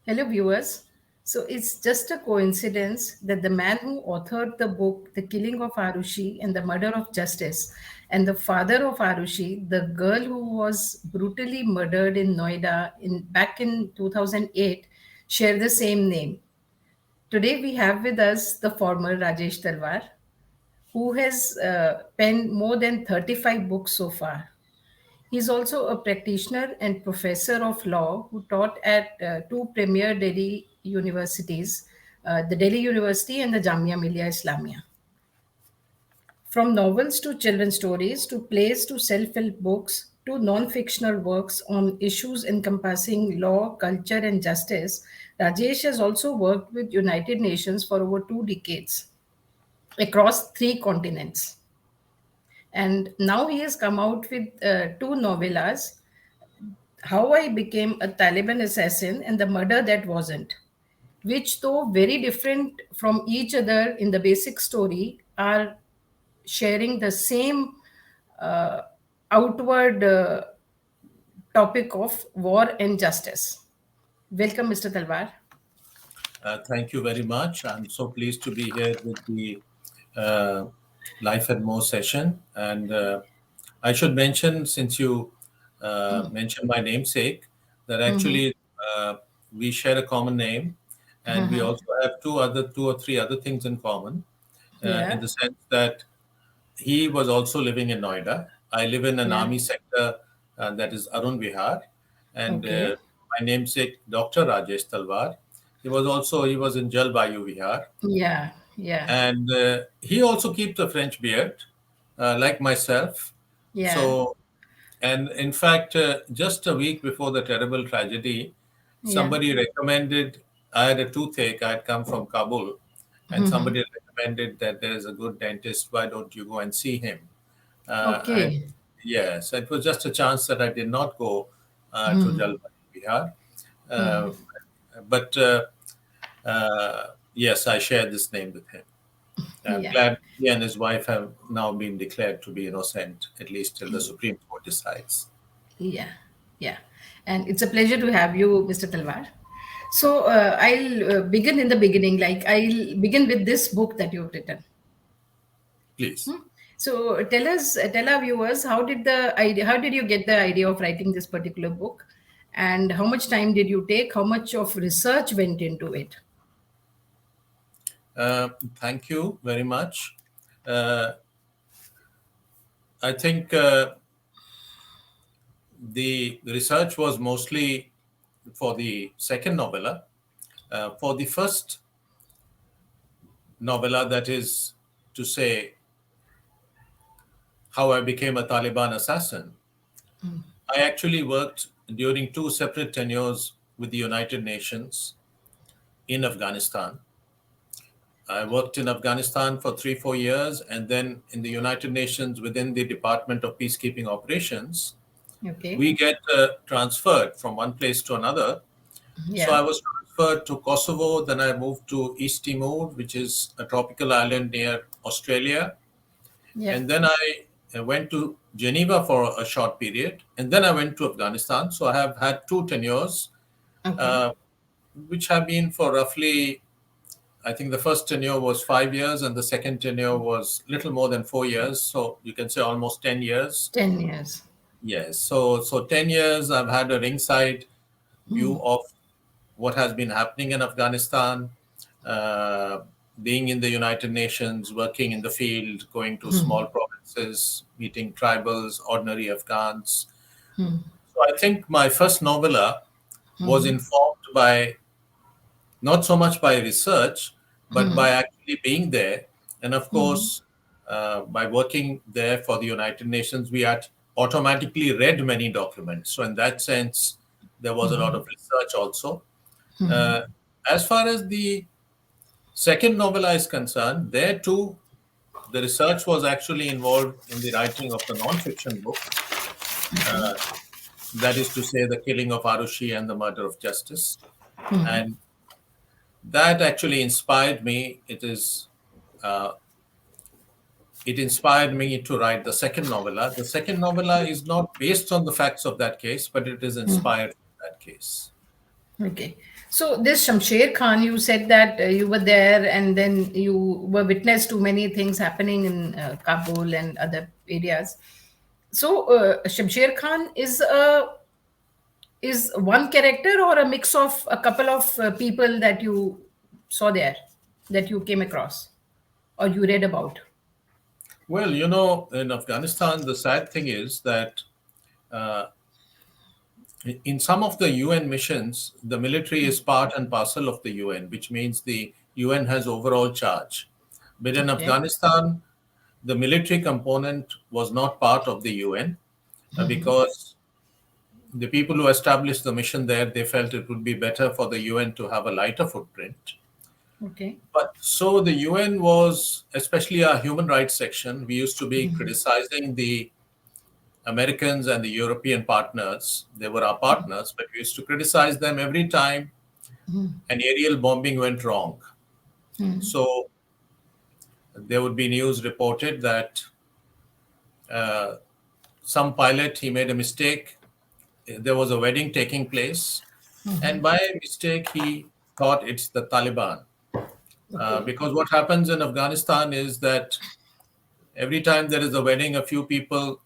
Hello, viewers. So it's just a coincidence that the man who authored the book, The Killing of Arushi and the Murder of Justice, and the father of Arushi, the girl who was brutally murdered in Noida back in 2008, share the same name. Today we have with us the former Rajesh Talwar, who has penned more than 35 books so far. He's also a practitioner and professor of law who taught at two premier Delhi universities, the Delhi University and the Jamia Millia Islamia. From novels to children's stories, to plays to self help books, to non fictional works on issues encompassing law, culture, and justice, Rajesh has also worked with United Nations for over 2 decades across 3 continents. And now he has come out with two novellas, How I Became a Taliban Assassin and The Murder That Wasn't, which, though very different from each other in the basic story, are sharing the same uh, outward topic of war and justice. Welcome, Mr. Talwar. Thank you very much. I'm so pleased to be here with the uh, Life and More session. And I should mention, since you mentioned my namesake, that actually we share a common name, and we also have two or three other things in common, in Yeah. the sense that he was also living in Noida. I live in an Yeah. army sector that is Arun Vihar, and Okay. my namesake, Dr. Rajesh Talwar, he was in Jalbayu Vihar, Yeah. Yeah. and he also keeps a French beard, like myself. Yeah. So, and in fact, just a week before the terrible tragedy, Yeah. somebody recommended. I had a toothache. I had come from Kabul, and somebody recommended that there is a good dentist. Why don't you go and see him? And Okay. yes, it was just a chance that I did not go to Jalbari, Bihar. Uh, but yes, I share this name with him. I'm Yeah. glad he and his wife have now been declared to be innocent, at least till the Supreme Court decides. Yeah, yeah. And it's a pleasure to have you, Mr. Talwar. So I'll begin in the beginning. Like I'll begin with this book that you've written. Please. So tell our viewers, how did you get the idea of writing this particular book, and how much time did you take? How much of research went into it? Uh, Thank you very much. Uh, I think the research was mostly for the second novella. For the first novella, that is to say, How I Became a Taliban Assassin, I actually worked during two separate tenures with the United Nations in Afghanistan. I worked in Afghanistan for 3, 4 years, and then in the United Nations within the Department of Peacekeeping Operations. Okay. We get transferred from one place to another. So Yeah. I was transferred to Kosovo, then I moved to East Timor, which is a tropical island near Australia. Yeah. And then I went to Geneva for a short period, and then I went to Afghanistan. So I have had two tenures, Okay. uh, which have been for roughly, I think the first tenure was 5 years, and the second tenure was little more than 4 years. So you can say almost 10 years. 10 years. Yes. So 10 years, I've had a ringside view of what has been happening in Afghanistan, uh, being in the United Nations, working in the field, going to small provinces, meeting tribals, ordinary Afghans. So I think my first novella was informed by not so much by research, but by actually being there. And of course, by working there for the United Nations, we had automatically read many documents. So, in that sense, there was a lot of research also. Uh, as far as the second novella is concerned, there too, the research was actually involved in the writing of the non-fiction book, uh, that is to say, the killing of Arushi and the murder of justice. And that actually inspired me. Uh, it inspired me to write the second novella. The second novella is not based on the facts of that case, but it is inspired from that case. Okay. So this Shamsher Khan, you said that you were there, and then you were witness to many things happening in Kabul and other areas. So Shamsher Khan is one character or a mix of a couple of people that you saw there, that you came across or you read about. Well, in Afghanistan, the sad thing is that in some of the UN missions, the military is part and parcel of the UN, which means the UN has overall charge. But in Okay. Afghanistan, the military component was not part of the UN because the people who established the mission there, they felt it would be better for the UN to have a lighter footprint. Okay. But so the UN was, especially our human rights section, we used to be criticizing the Americans and the European partners. They were our partners, but we used to criticize them every time an aerial bombing went wrong. So there would be news reported that uh, some pilot, he made a mistake. There was a wedding taking place, and by mistake he thought it's the Taliban. Okay. Because what happens in Afghanistan is that every time there is a wedding, a few people,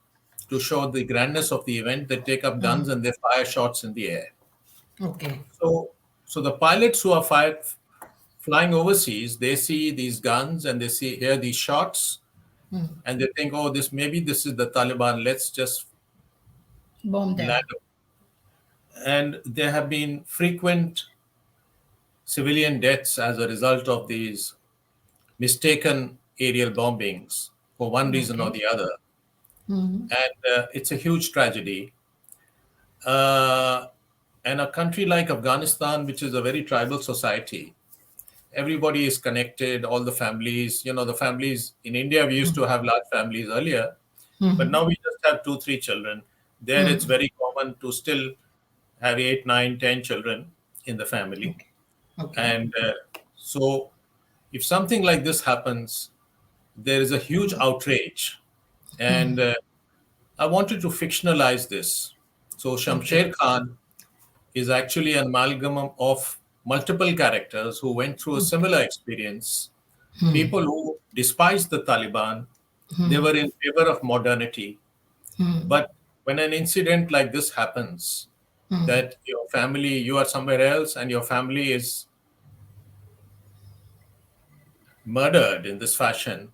to show the grandness of the event, they take up guns and they fire shots in the air. Okay. So the pilots who are flying overseas, they see these guns and they hear these shots, and they think, oh, this is the Taliban. Let's just Bomb land. them. And there have been frequent civilian deaths as a result of these mistaken aerial bombings for one reason or Okay. the other. And it's a huge tragedy. Uh, and a country like Afghanistan, which is a very tribal society, everybody is connected, all the families, the families in India, we used to have large families earlier, but now we just have two, three children. There, it's very common to still have eight, nine, 10 children in the family. Okay. Okay. And so, if something like this happens, there is a huge outrage. And I wanted to fictionalize this. So, Okay. Shamsher Khan is actually an amalgam of multiple characters who went through a similar experience. People who despised the Taliban, they were in favor of modernity. But when an incident like this happens, that your family, you are somewhere else and your family is murdered in this fashion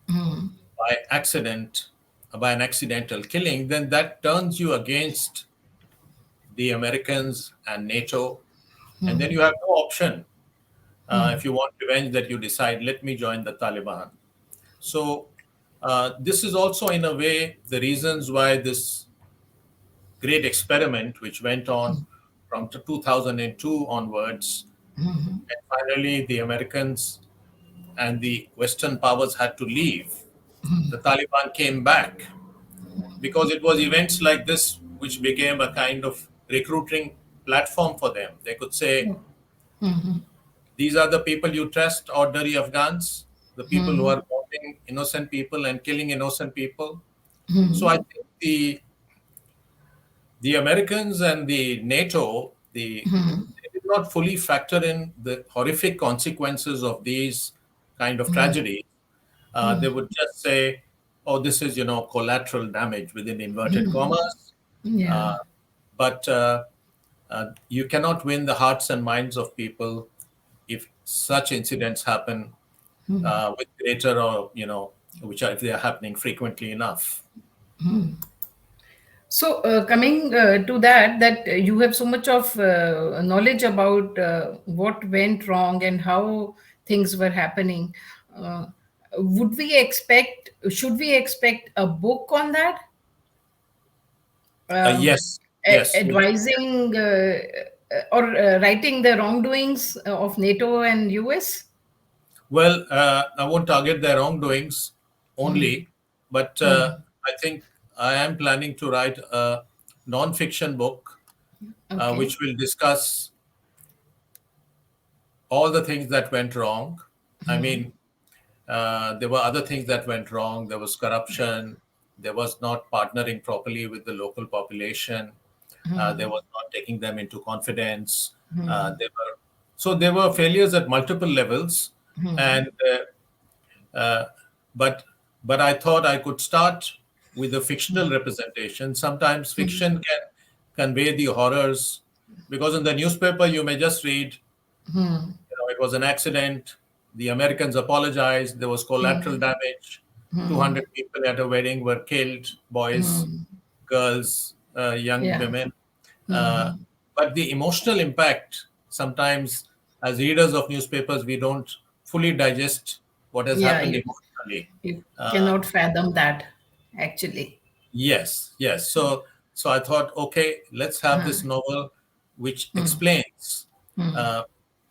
by accident, by an accidental killing, then that turns you against the Americans and NATO. And then you have no option. If you want revenge, that you decide, let me join the Taliban. So, this is also, in a way, the reasons why this great experiment, which went on from 2002 onwards, and finally the Americans and the Western powers had to leave. The Taliban came back because it was events like this which became a kind of recruiting platform for them. They could say, these are the people you trust, ordinary Afghans, the people who are bombing innocent people and killing innocent people. So I think the Americans and the NATO, they did not fully factor in the horrific consequences of these kind of tragedies. They would just say, "Oh, this is collateral damage," within inverted commas. Yeah. Uh, but you cannot win the hearts and minds of people if such incidents happen with greater or which are, if they are happening frequently enough. So, coming to that you have so much of knowledge about what went wrong and how things were happening. Uh, should we expect a book on that? Um, Yes, yes. Advising or writing the wrongdoings of NATO and US? Well, I won't target their wrongdoings only, but I think I am planning to write a non-fiction book Okay. which will discuss all the things that went wrong. I mean, there were other things that went wrong. There was corruption. There was not partnering properly with the local population. There was not taking them into confidence. There were So there were failures at multiple levels, and uh, but but I thought I could start with a fictional representation. Sometimes fiction can convey the horrors, because in the newspaper you may just read, it was an accident. The Americans apologized. There was collateral damage. 200 people at a wedding were killed, boys, girls, young Yeah. women. Uh, but the emotional impact, sometimes as readers of newspapers, we don't fully digest what has Yeah. happened You, emotionally. you Uh, cannot fathom that, actually. Yes, yes. So I thought, okay, let's have this novel which explains, uh,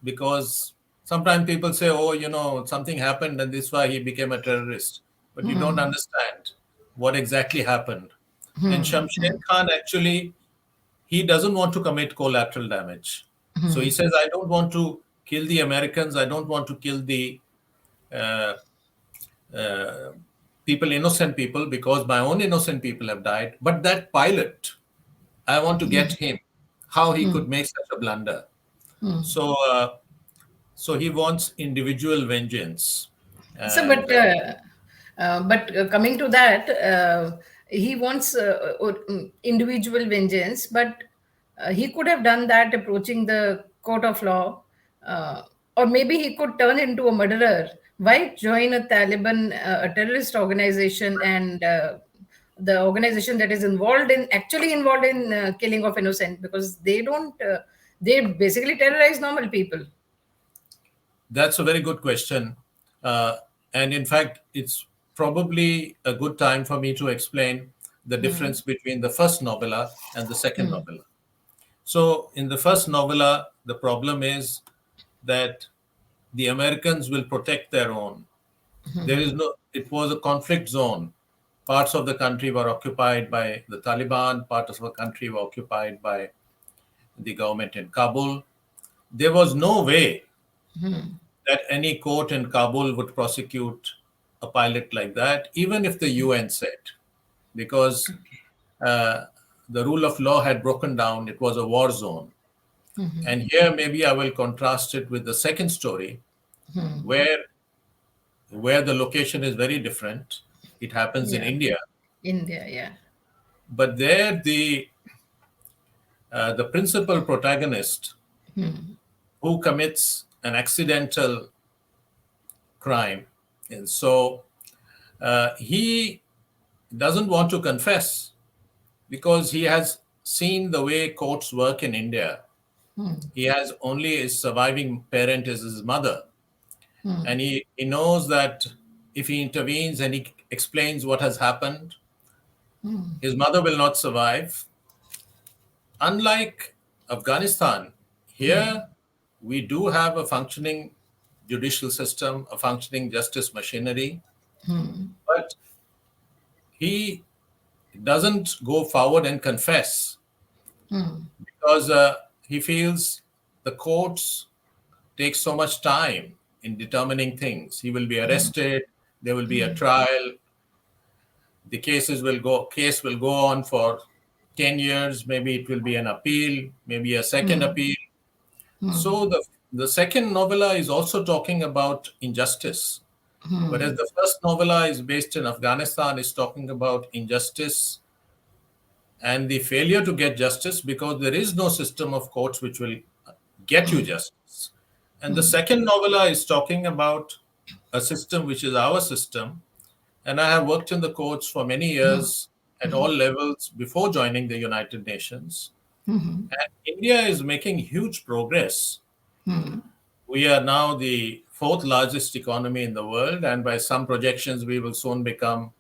because sometimes people say, oh, something happened and this is why he became a terrorist, but you don't understand what exactly happened. And Shamsher Khan actually, he doesn't want to commit collateral damage. So he says, I don't want to kill the Americans. I don't want to kill the uh, uh, people, innocent people, because my own innocent people have died. But that pilot, I want to get him, how he could make such a blunder. So, so he wants individual vengeance, So, and coming to that, he wants individual vengeance, but he could have done that approaching the court of law, or maybe he could turn into a murderer. Why join a Taliban, a terrorist organization, and the organization that is actually involved in killing of innocent? Because they don't, they basically terrorize normal people. that's a very good question. Uh, and in fact, it's probably a good time for me to explain the difference between the first novella and the second novella. So, in the first novella, the problem is that the Americans will protect their own. There is no, it was a conflict zone. Parts of the country were occupied by the Taliban, parts of the country were occupied by the government in Kabul. There was no way that any court in Kabul would prosecute a pilot like that, even if the UN said, because uh, the rule of law had broken down. It was a war zone. And here, maybe I will contrast it with the second story, where the location is very different. It happens in Yeah, India, India, yeah. but there the principal protagonist who commits an accidental crime, and so he doesn't want to confess because he has seen the way courts work in India. He has only his surviving parent is his mother, and he knows that if he intervenes and he explains what has happened, his mother will not survive. Unlike Afghanistan, here we do have a functioning judicial system, a functioning justice machinery, but he doesn't go forward and confess because he feels the courts take so much time in determining things. He will be arrested, there will be a trial, the case will go on for 10 years, maybe it will be an appeal, maybe a second appeal. So the second novella is also talking about injustice, whereas the first novella is based in Afghanistan, is talking about injustice and the failure to get justice because there is no system of courts which will get you justice. And the second novella is talking about a system which is our system. And I have worked in the courts for many years at all levels before joining the United Nations. And India is making huge progress. We are now the fourth largest economy in the world, and by some projections, we will soon become,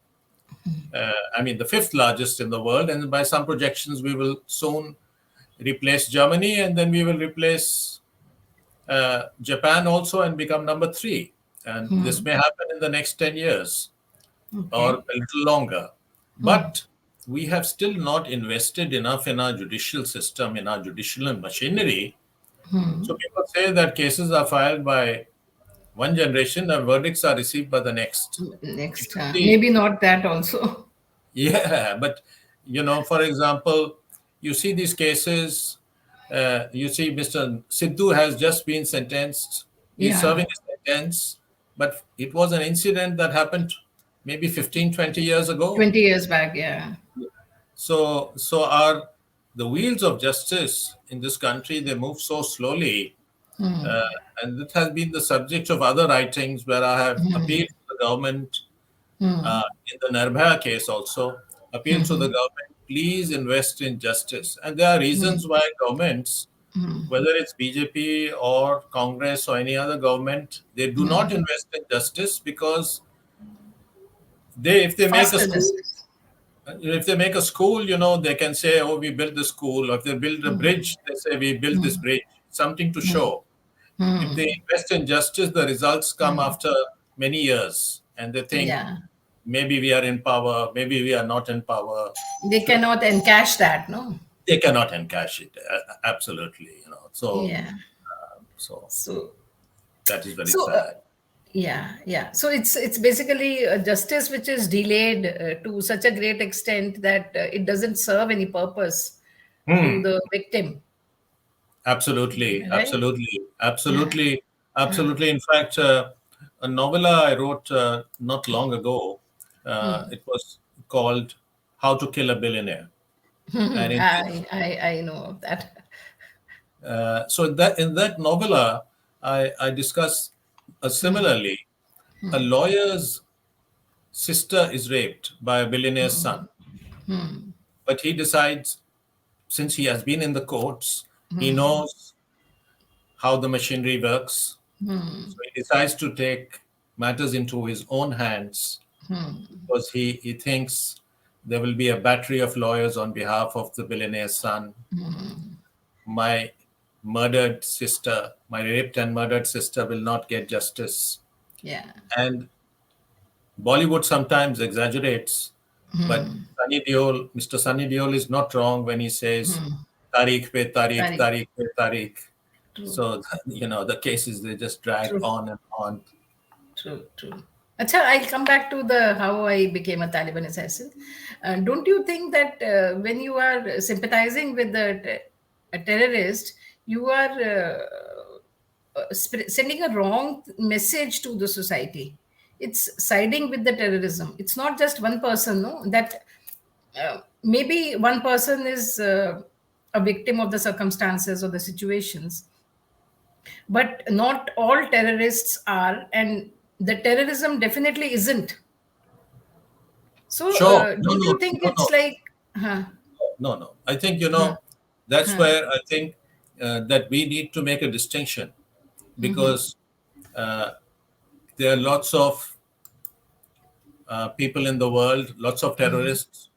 the fifth largest in the world. And by some projections, we will soon replace Germany, and then we will replace Japan also and become number three. And this may happen in the next 10 years or Okay. a little longer. But we have still not invested enough in our judicial system, in our judicial machinery. So people say that cases are filed by one generation and verdicts are received by the next. If Next, you see, maybe not that also. yeah, but for example, you see these cases. You see, Mr. Sidhu has just been sentenced. He's Yeah, serving a sentence, but it was an incident that happened maybe 15, 20 years ago. 20 years back. Yeah. So our the wheels of justice in this country, they move so slowly, uh, and it has been the subject of other writings where I have appealed to the government, in the Nirbhaya case also, appealed to the government, please invest in justice. And there are reasons why governments, whether it's BJP or Congress or any other government, they do not invest in justice because if they make a Faster school, justice. they can say, "Oh, we built the school." Or if they build a bridge, they say, "We built this bridge." Something to show. If they invest in justice, the results come after many years, and they think Yeah. maybe we are in power, maybe we are not in power. They cannot encash that, no? They cannot encash it. Absolutely, So, Yeah. so So, that is very so sad. yeah, yeah. So it's basically a justice which is delayed to such a great extent that it doesn't serve any purpose to Hmm. the victim, Absolutely, right? absolutely, Yeah. absolutely, absolutely. In fact, a novella I wrote not long ago, it was called "How to Kill a Billionaire," and I know of that. so in that novella, I discuss similarly a lawyer's sister is raped by a billionaire's son, but he decides, since he has been in the courts, he knows how the machinery works. So he decides to take matters into his own hands because he thinks there will be a battery of lawyers on behalf of the billionaire's son. My murdered sister, my raped and murdered sister, will not get justice. Yeah. And Bollywood sometimes exaggerates, but Mr. Sunny Deol is not wrong when he says, Tariq pe Tariq, Very Tariq pe Tariq. true. So, the cases, they just drag True. on and on. True, true. Acha, I'll come back to the how I became a Taliban assassin. Don't you think that when you are sympathizing with a terrorist, you are sending a wrong message to the society? It's siding with the terrorism. It's not just one person, no? That maybe one person is a victim of the circumstances or the situations, but not all terrorists are, and the terrorism definitely isn't. So Sure. No, don't no, you think no, no, it's like huh, no, no. I think, huh, that's huh, where I think that we need to make a distinction because uh, there are lots of people in the world, lots of terrorists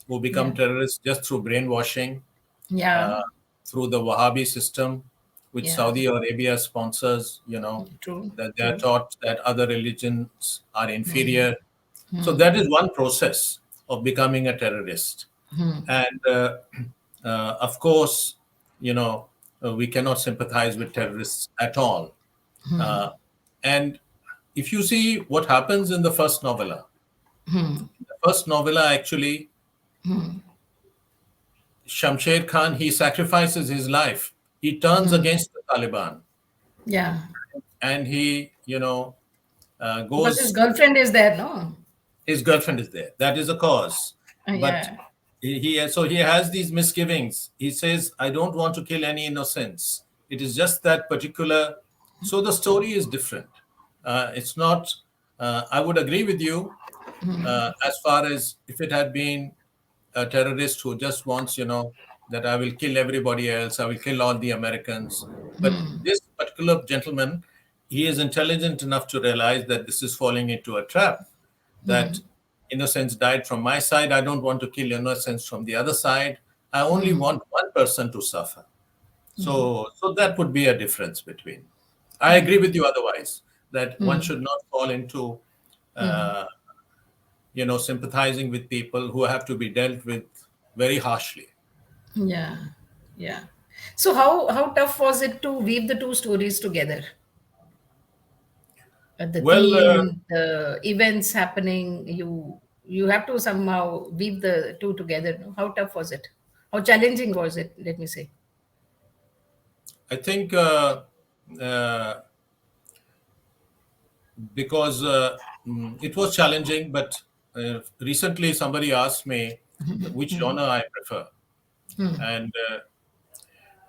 who become yeah, terrorists just through brainwashing, yeah, uh, through the Wahhabi system, which yeah, Saudi Arabia sponsors, true, that they are true. taught that other religions are inferior. So that is one process of becoming a terrorist. And of course, we cannot sympathize with terrorists at all. Uh, and if you see what happens in the first novella actually, Shamsher Khan, he sacrifices his life. He turns against the Taliban, Yeah, and he, because his goes. girlfriend is there, no? His girlfriend is there. That is a cause. But Yeah. he has these misgivings. He says, "I don't want to kill any innocents. It is just that particular." So the story is different. It's not. I would agree with you as far as if it had been a terrorist who just wants, that I will kill everybody else, I will kill all the Americans. But this particular gentleman, he is intelligent enough to realize that this is falling into a trap, that innocents died from my side. I don't want to kill innocents from the other side. I only want one person to suffer. So that would be a difference between. I agree with you otherwise, that one should not fall into uh, sympathizing with people who have to be dealt with very harshly. Yeah, yeah. So how tough was it to weave the two stories together? The Well, theme, the events happening, you have to somehow weave the two together, no? How tough was it? How challenging was it, let me say? I think uh, because it was challenging, but recently somebody asked me which genre I prefer, and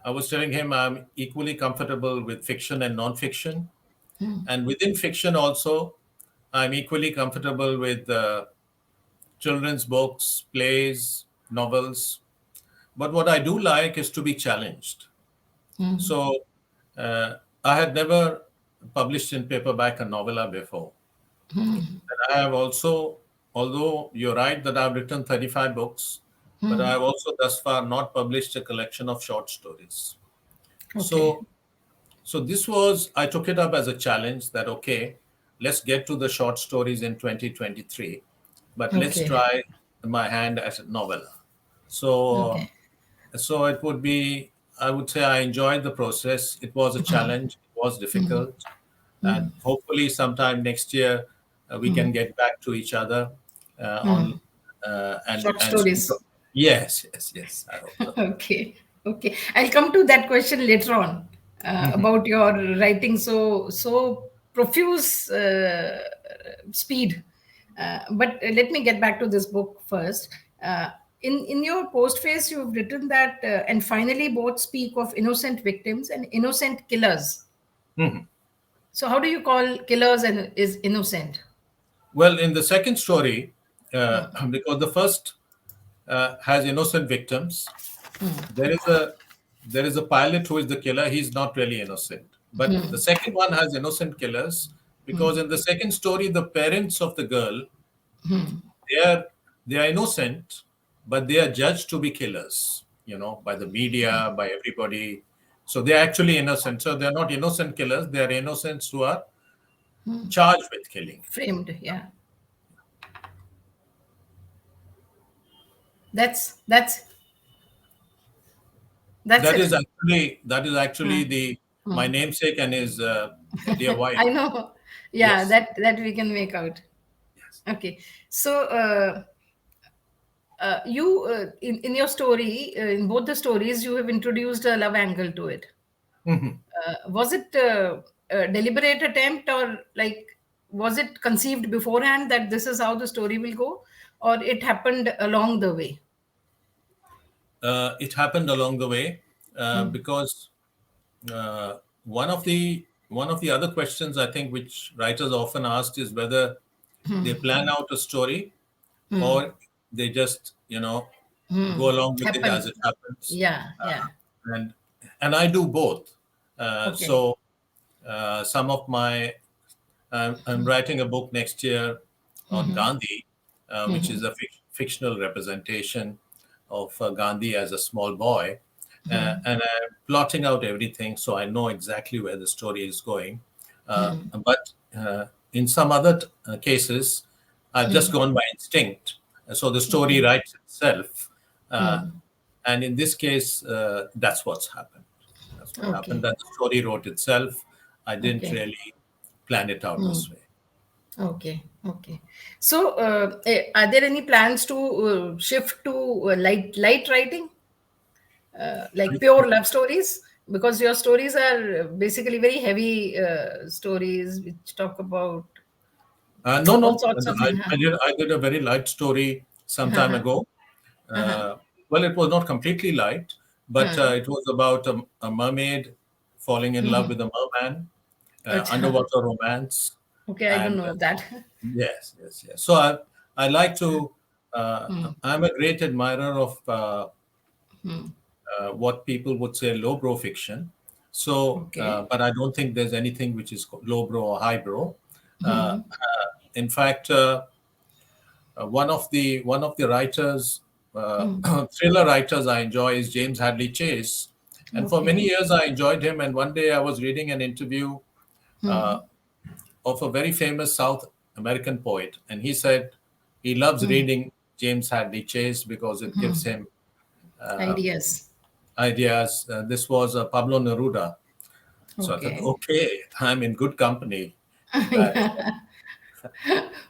I was telling him I'm equally comfortable with fiction and non-fiction, and within fiction also, I'm equally comfortable with children's books, plays, novels. But what I do like is to be challenged. So I had never published in paperback a novella before. And I have also, although you're right that I've written 35 books, but I have also thus far not published a collection of short stories. Okay. So, so this was, I took it up as a challenge that, okay, let's get to the short stories in 2023, but let's Okay. try my hand at a novella. So Okay. So it would be, I would say I enjoyed the process. It was a challenge, it was difficult. And hopefully, sometime next year, we can get back to each other on Short and speak. stories. Yes, yes, yes. I hope so. Okay, okay. I'll come to that question later on about your writing so profuse speed. But let me get back to this book first. Uh, in your postface, you've written that, and finally, both speak of innocent victims and innocent killers. Mhm. So, how do you call killers and is innocent? Well, in the second story, because the first has innocent victims, there is a pilot who is the killer. He's not really innocent. But the second one has innocent killers because in the second story, the parents of the girl, they are innocent, but they are judged to be killers, by the media, by everybody. So they're actually innocent. So they're not innocent killers. They are innocents who are charged with killing. Framed, yeah. That's that's That is it. actually Hmm. the my namesake and his dear wife. I know. Yeah, Yes. that we can make out. Yes. Okay. So you in your story, in both the stories, you have introduced a love angle to it. Mhm. Was it a deliberate attempt, or like was it conceived beforehand that this is how the story will go, or it happened along the way? It happened along the way because one of the other questions I think which writers often ask is whether they plan out a story or they just go along with it as Happened. it happens, Yeah, yeah. and I do both. Okay. So some of my I'm writing a book next year on Gandhi, which is a fictional representation of Gandhi as a small boy. And I'm plotting out everything so I know exactly where the story is going. But in some other cases, I've just gone by instinct. So the story Okay. writes itself. Uh, and in this case, that's what's happened. That's what happened. Okay. That the story wrote itself. I didn't Okay. really plan it out this way. Okay. Okay. So, are there any plans to shift to light writing, like pure love stories? Because your stories are basically very heavy stories which talk about No, all no. sorts of things. I did a very light story some time ago. Uh, well, it was not completely light, but it was about a mermaid falling in love with a merman, Acha. underwater romance, Okay, I don't and know that. yes, yes, yes. So I like to. I'm a great admirer of what people would say lowbrow fiction. So, Okay. but I don't think there's anything which is lowbrow or highbrow. In fact, one of the writers, thriller writers I enjoy is James Hadley Chase, and for many Okay. years I enjoyed him. And one day I was reading an interview uh, of a very famous South American poet, and he said he loves reading James Hadley Chase because it gives him Ideas. ideas. This was Pablo Neruda. So I thought, Okay. okay, I'm in good company. That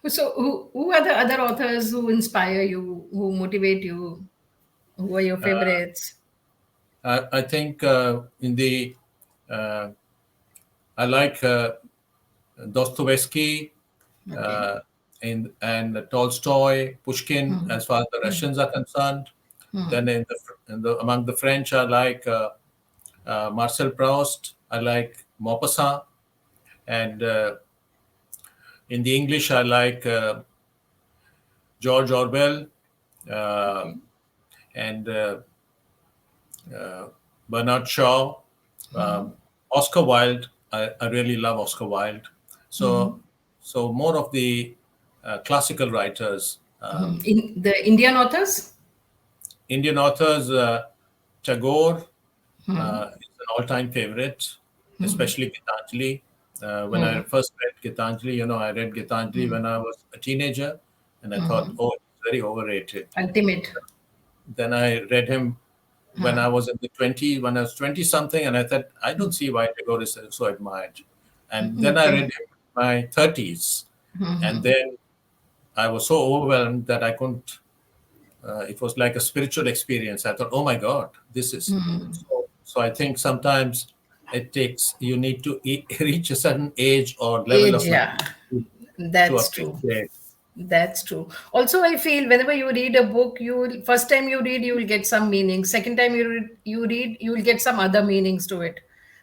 So, who are the other authors who inspire you, who motivate you, who are your uh, favorites? I think in the Uh, I like Dostoevsky, Okay. uh, and Tolstoy, Pushkin, Hmm. as far as the Russians are concerned. Hmm. Then among the French, I like Marcel Proust. I like Maupassant, and in the English, I like George Orwell uh, Okay. and Bernard Shaw, um, Oscar Wilde. I really love Oscar Wilde. So, so more of the classical writers. In the Indian authors? Indian authors, Tagore is an all-time favorite, especially Gitanjali. When I first read Gitanjali, I read Gitanjali when I was a teenager, and I thought, oh, it's very overrated. Ultimate. Then I read him when I was in the 20s, when I was 20 something, and I thought, I don't see why Tagore is so admired. And then I read him Okay. in my 30s, and then I was so overwhelmed that I couldn't. It was like a spiritual experience. I thought, oh my God, this is. So, so I think sometimes it takes, you need to reach a certain age or level Age, of yeah. maturity to That's true. appreciate. That's true. Also, I feel whenever you read a book, you will first time you read, you will get some meaning. Second time you read, you will get some other meanings to it.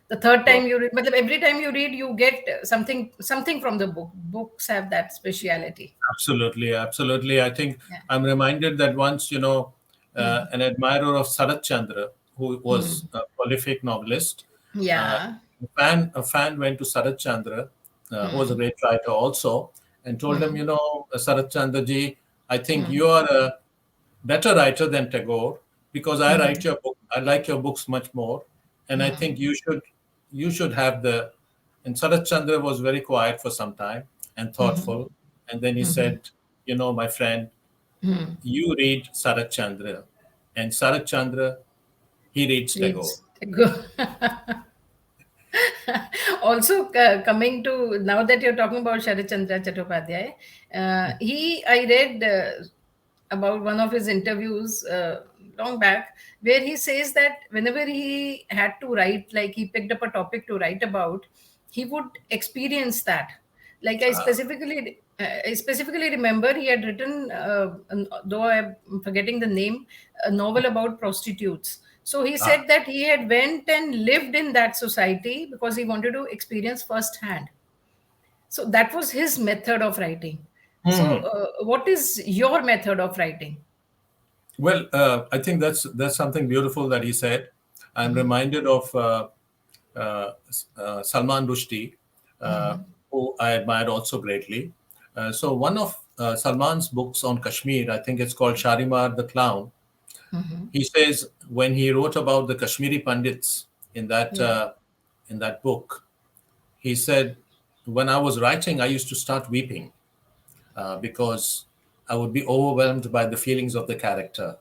The third So time you read, but every time you read, you get something from the book. Books have that speciality. absolutely, absolutely. I think Yeah. I'm reminded that once, an admirer of Sarat Chandra, who was a prolific novelist, uh, Yeah. a fan went to Sarat Chandra, who was a great writer also, and told him, Sarat Chandra ji, I think you are a better writer than Tagore because I write your book. I like your books much more, and I think you should have the. And Sarat Chandra was very quiet for some time and thoughtful, and then he said, my friend, you read Sarat Chandra, and Sarat Chandra he reads Tagore. Reads. Go. Also, coming to now that you're talking about Sharat Chandra Chattopadhyay, I read about one of his interviews long back, where he says that whenever he had to write, like he picked up a topic to write about, he would experience that. Like I specifically remember he had written, though I'm forgetting the name, a novel about prostitutes. So he Ah. said that he had went and lived in that society because he wanted to experience firsthand. So that was his method of writing. So, Hmm. what is your method of writing? Well, I think that's something beautiful that he said. I'm reminded of Salman Rushdie, who I admired also greatly. So one of Salman's books on Kashmir, I think it's called Shalimar the Clown. He says when he wrote about the Kashmiri Pandits in that Yeah. uh, in that book, he said, when I was writing, I used to start weeping because I would be overwhelmed by the feelings of the character,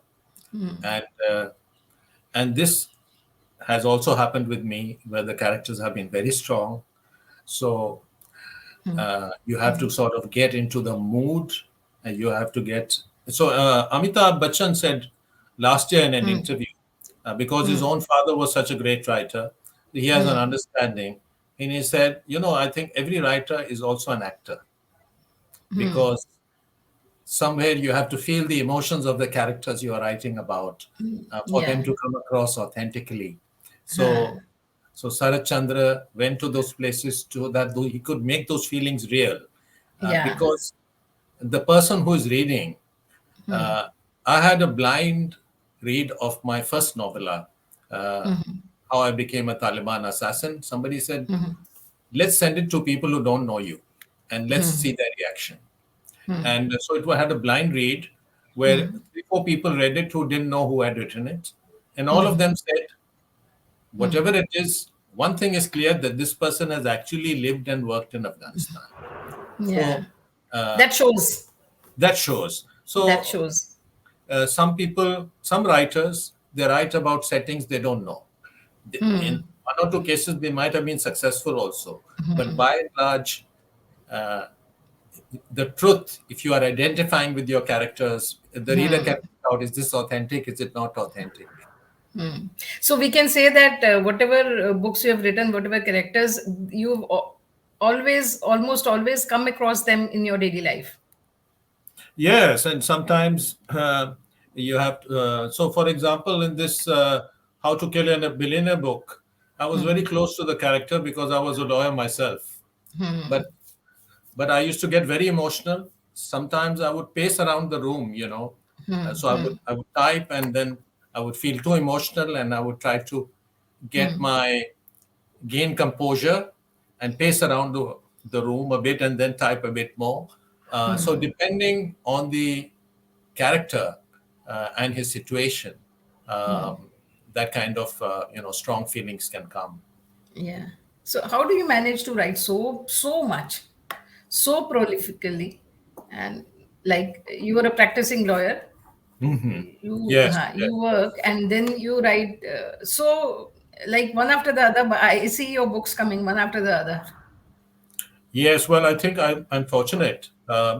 and uh, and this has also happened with me, where the characters have been very strong. So you have to sort of get into the mood, and you have to get. So Amitabh Bachchan said last year in an interview, because his own father was such a great writer, he has an understanding, and he said, I think every writer is also an actor because somewhere you have to feel the emotions of the characters you are writing about for them Yeah. to come across authentically. So, so Sarat Chandra went to those places so that he could make those feelings real, Yeah. because the person who is reading, uh, I had a blind read of my first novella, uh, How I Became a Taliban Assassin. Somebody said, let's send it to people who don't know you and let's see their reaction. And so it had a blind read where three, four people read it who didn't know who had written it. And all of them said, whatever it is, one thing is clear that this person has actually lived and worked in Afghanistan. Yeah. So uh, That shows. that shows. That So shows. some people, some writers, they write about settings they don't know. In one or two cases, they might have been successful also. But by and large, uh, the truth, if you are identifying with your characters, the reader can find out, is this authentic, is it not authentic? Hmm. So we can say that whatever books you have written, whatever characters, you've always, almost always come across them in your daily life. Yes, and sometimes you have to, so for example, in this How to Kill a Billionaire book, I was very close to the character because I was a lawyer myself. But I used to get very emotional. Sometimes I would pace around the room, So I would type, and then I would feel too emotional, and I would try to get my gain composure and pace around the room a bit, and then type a bit more. So depending on the character and his situation, that kind of strong feelings can come. Yeah. So how do you manage to write so much, so prolifically, and like you were a practicing lawyer, Yes, you yes. work and then you write so like one after the other. But I see your books coming one after the other. Yes, well, I think I'm fortunate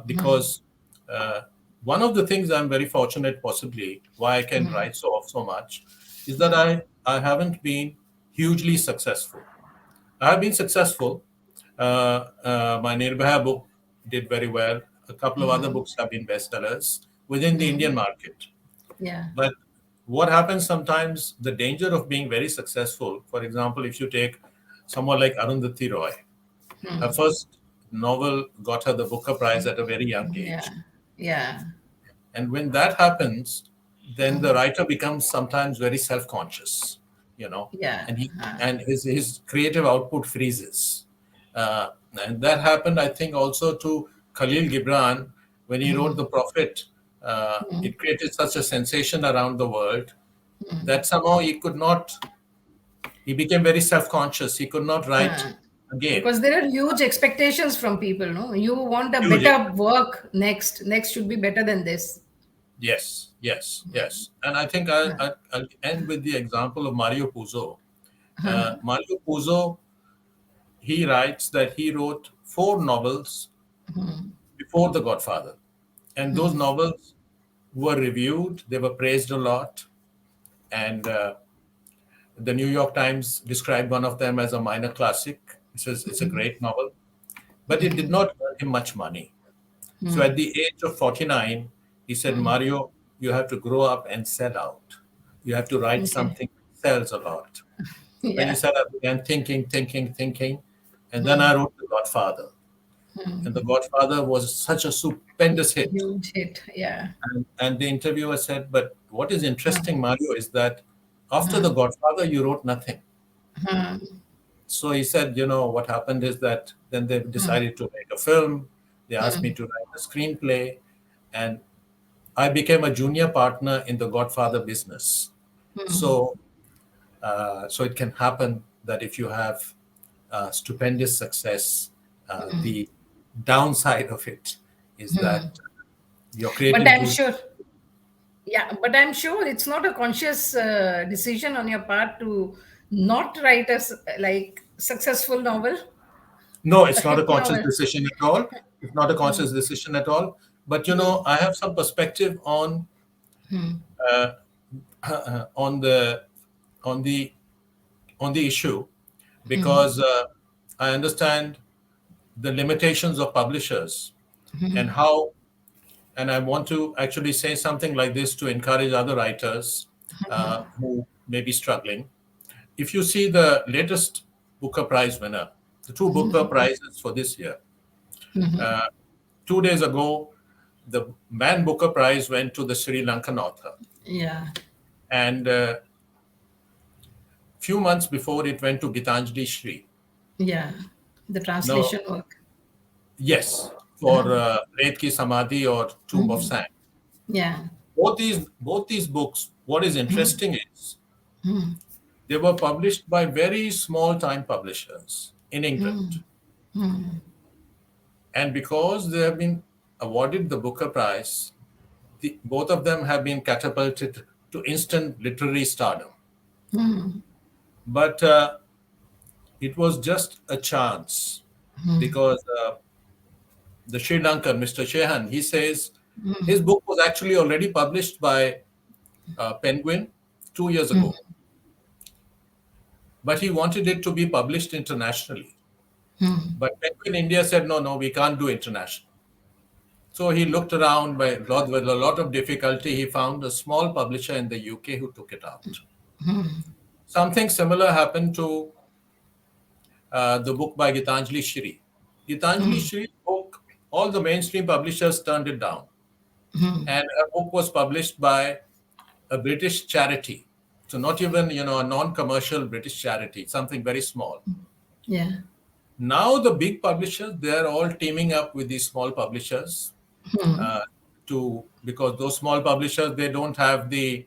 because uh, one of the things I'm very fortunate, possibly, why I can write so much, is that I haven't been hugely successful. I have been successful. My Nirbhaya book did very well. A couple of other books have been bestsellers within the Indian market. Yeah. But what happens sometimes, the danger of being very successful, for example, if you take someone like Arundhati Roy, her first novel got her the Booker Prize at a very young Yeah. age. Yeah. And when that happens, then the writer becomes sometimes very self-conscious, you know, Yeah. and his creative output freezes. Uh, and that happened, I think, also to Khalil Gibran when he wrote The Prophet. It created such a sensation around the world that somehow he became very self-conscious. He could not write again. Because there are huge expectations from people, no? You want a Huge. better work next. Next should be better than this. Yes, yes, yes. And I think I'll end with the example of Mario Puzo. Mario Puzo, he writes that he wrote four novels before The Godfather. And those novels were reviewed, they were praised a lot. And the New York Times described one of them as a minor classic. It says it's a great novel, but it did not earn him much money. So at the age of 49, he said, Mario, you have to grow up and sell out. You have to write Okay. something that sells a lot. Then he Yeah. said, I began thinking. And then I wrote The Godfather. And The Godfather was such a stupendous hit. Huge hit. Yeah. And the interviewer said, but what is interesting, Mario, is that after The Godfather, you wrote nothing. So he said, what happened is that then they decided to make a film. They asked me to write a screenplay. And I became a junior partner in the Godfather business. So, so it can happen that if you have stupendous success, the downside of it is that your But creative I'm juice. sure, yeah, but I'm sure it's not a conscious decision on your part to not write a like successful novel, No, a it's not hit a conscious novel. decision at all. It's not a conscious decision at all. But I have some perspective uh, on the on the on the issue because I understand the limitations of publishers and how, and I want to actually say something like this to encourage other writers who may be struggling. If you see the latest Booker Prize winner, the two Booker Prizes for this year, uh, 2 days ago, the Man Booker Prize went to the Sri Lankan author. Yeah, And few months before, it went to Gitanjali Shri. yeah, the Now, translation work. yes, for Ret Ki Samadhi or Tomb of Sand. Yeah. Both these books, what is interesting is they were published by very small time publishers in England. And because they have been awarded the Booker Prize, both of them have been catapulted to instant literary stardom. But it was just a chance because the Sri Lankan, Mr. Shehan, he says his book was actually already published by Penguin, 2 years ago, but he wanted it to be published internationally. But Penguin India said, no, no, we can't do international. So he looked around with a lot of difficulty. He found a small publisher in the UK who took it out. Something similar happened to the book by Gitanjali Shri. Gitanjali Shri's book, all the mainstream publishers turned it down. And her book was published by a British charity. So not even, a non-commercial British charity, something very small. Yeah. Now the big publishers, they're all teaming up with these small publishers uh, because those small publishers, they don't have the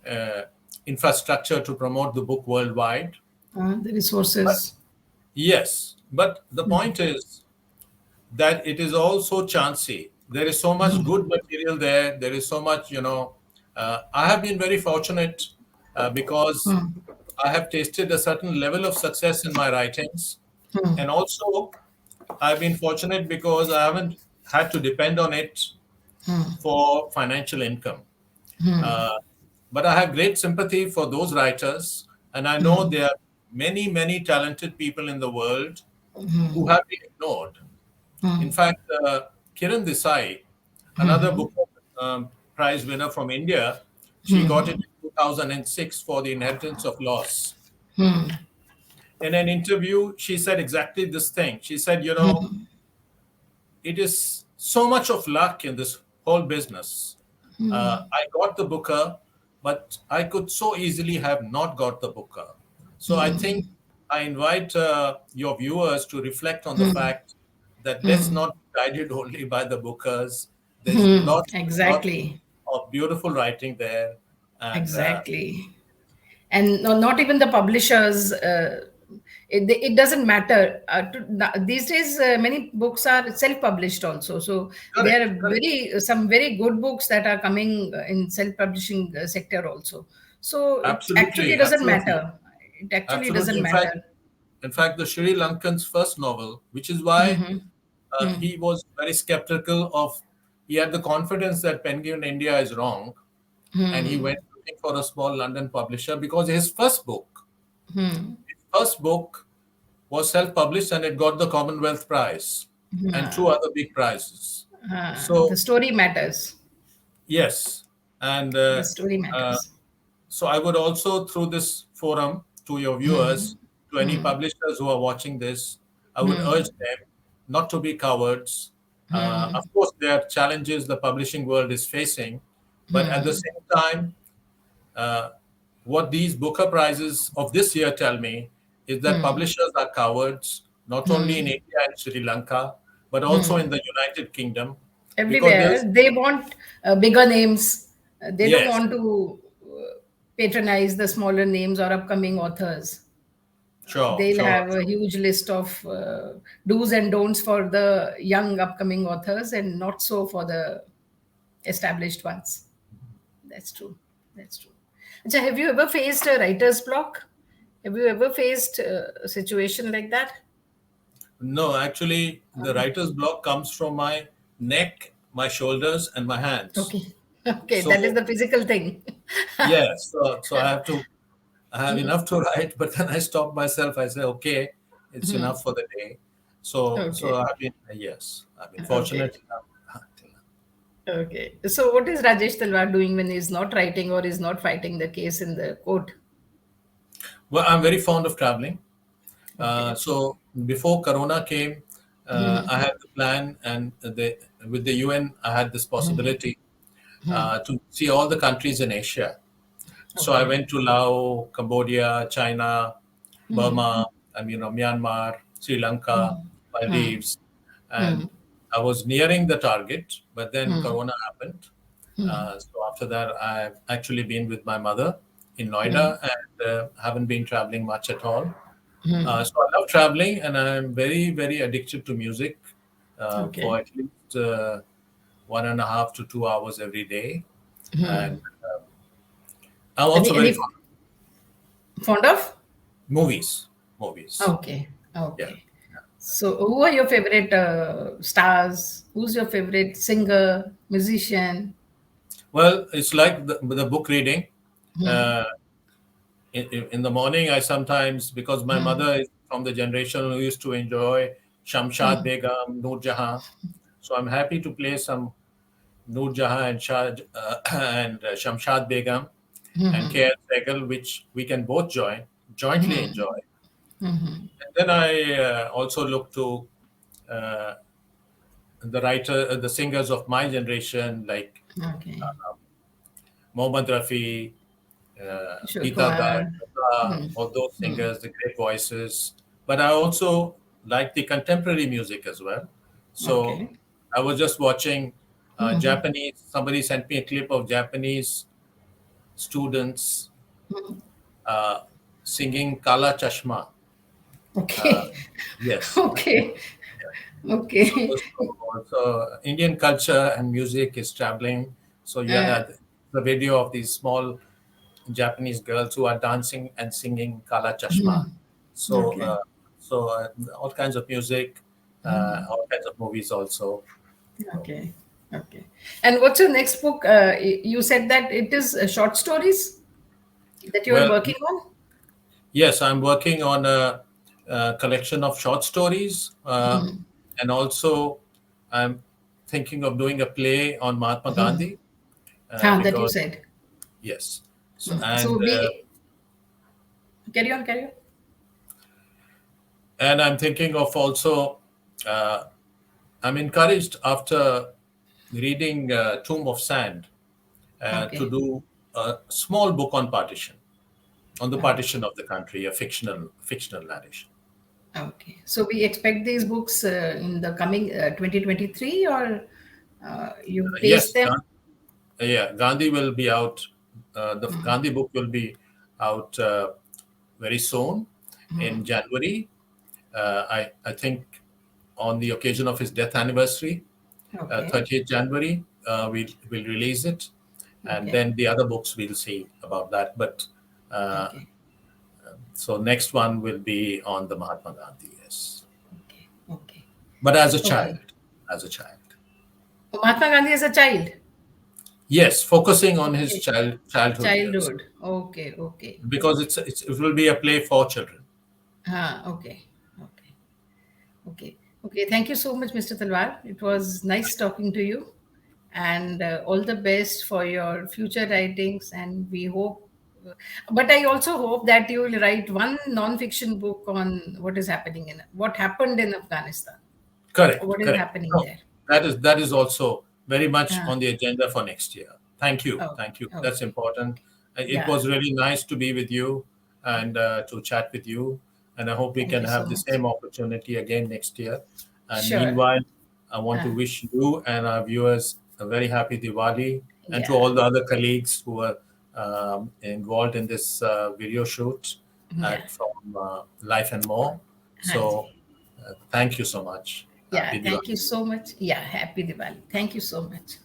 uh, infrastructure to promote the book worldwide. The But resources. yes, but the point is that it is also chancy. There is so much good material there. There is so much, I have been very fortunate because I have tasted a certain level of success in my writings. And also, I've been fortunate because I haven't had to depend on it for financial income. Uh, but I have great sympathy for those writers. And I know there are many, many talented people in the world who have been ignored. In fact, Kiran Desai, another Booker Prize winner from India, she got it in 2006 for The Inheritance of Loss. In an interview, she said exactly this thing. She said, it is so much of luck in this whole business. I got the Booker, but I could so easily have not got the Booker. So I think I invite your viewers to reflect on the fact that let's not be guided only by the Bookers. There's lot Exactly. of beautiful writing there, and Exactly. And not even the publishers. It doesn't matter. These days, many books are self-published also. So there correct, are correct, some very good books that are coming in self-publishing sector also. So it actually absolutely, doesn't absolutely, matter. It actually absolutely. doesn't matter. In fact, the Sri Lankan's first novel, which is why he was very skeptical of. He had the confidence that Penguin India is wrong, and he went looking for a small London publisher because his first book was self-published and it got the Commonwealth Prize and two other big prizes. The So story matters. yes, and The story uh, matters. so I would also, through this forum, to your viewers, to any publishers who are watching this, I would urge them not to be cowards. Of course, there are challenges the publishing world is facing, but at the same time, uh, what these Booker Prizes of this year tell me is that publishers are cowards, not only in India and Sri Lanka, but also in the United Kingdom, because Everywhere there's they want bigger names. They don't yes, want to patronize the smaller names or upcoming authors. sure, They'll sure, have a huge list of do's and don'ts for the young upcoming authors and not so for the established ones. That's true. That's true. Acha, have you ever faced a writer's block? Have you ever faced a situation like that? no, actually, the writer's block comes from my neck, my shoulders, and my hands. Okay. Okay, that is So, the physical thing. yes, so I have enough to write, but then I stop myself. I say, okay, it's enough for the day. So Okay. yes, I've been Okay. fortunate enough. Okay. So, what is Rajesh Talwar doing when he's not writing or is not fighting the case in the court? Well, I'm very fond of traveling. Okay. So before Corona came, I had the plan, and with the UN, I had this possibility to see all the countries in Asia. So I Okay. went to Laos, Cambodia, China, Burma, and Myanmar, Sri Lanka, Maldives, and I was nearing the target, but then Corona happened. So after that, I've actually been with my mother in Noida and haven't been traveling much at all. So I love traveling, and I'm very, very addicted to music for Okay. at least 1.5 to 2 hours every day. And I'm also very Any fond of fond of? movies. Movies. Okay. Yeah. Okay. So, who are your favorite stars? Who's your favorite singer, musician? Well, it's like the book reading. in the morning, I sometimes, because my mother is from the generation who used to enjoy Shamshad Begum, Noor Jahan, so I'm happy to play some Noor Jahan and and Shamshad Begum and KL Sehgal, which we can both jointly enjoy. And then I also look to uh, the singers of my generation, like Okay. Mohammad Rafi, Kishore Geeta Kumar. Dai, all those singers, the great voices. But I also like the contemporary music as well. So Okay. I was just watching Japanese. Somebody sent me a clip of Japanese students uh, singing Kala Chashma. Uh, Okay. yes. Okay. So, Okay. so Indian culture and music is traveling. So you Uh, had the video of these small Japanese girls who are dancing and singing Kala Chashma. So, okay. all kinds of music, all kinds of movies also. So, Okay. Okay. And what's your next book? You said that it is short stories that you are well, working on? yes, I'm working on a collection of short stories, and also I'm thinking of doing a play on Mahatma Gandhi, That you because said. yes, so So we carry on, carry on. and I'm thinking of also. Uh, I'm encouraged after reading Tomb of Sand to Okay. do a small book on partition, on the Okay. partition of the country, a fictional narration. Okay. So we expect these books in the coming 2023, or you paste Yes, them? yeah, Gandhi will be out. The Gandhi book will be out very soon in January. I think on the occasion of his death anniversary, Okay. 30th January, we'll release it, and Okay. then the other books we'll see about that. But uh, Okay. so next one will be on the Mahatma Gandhi, yes. Okay. Okay. But as a Okay. child, as a child. Mahatma Gandhi as a child. Yes, focusing on his Okay. childhood years, Childhood. Okay. Okay. because Okay. it will be a play for children. Okay. Okay. Okay. Okay. Thank you so much, Mr. Talwar. It was nice talking to you. And all the best for your future writings. And we hope, but I also hope that you will write one non-fiction book on what happened in Afghanistan, Correct, what is correct. happening No, there. that is also very much Ah, on the agenda for next year. Thank you, okay. thank you. That's Okay. important. It Yeah. was really nice to be with you and to chat with you. And I hope we Thank can you so have the much. same opportunity again next year. And Sure. meanwhile, I want to Ah, wish you and our viewers a very happy Diwali, and to yeah. all the other colleagues who are involved in this video shoot Yeah. from Life and More. Hanji. So, thank you so much. Yeah. Happy Thank you Diwali. so much. Yeah. Happy Diwali. Thank you so much.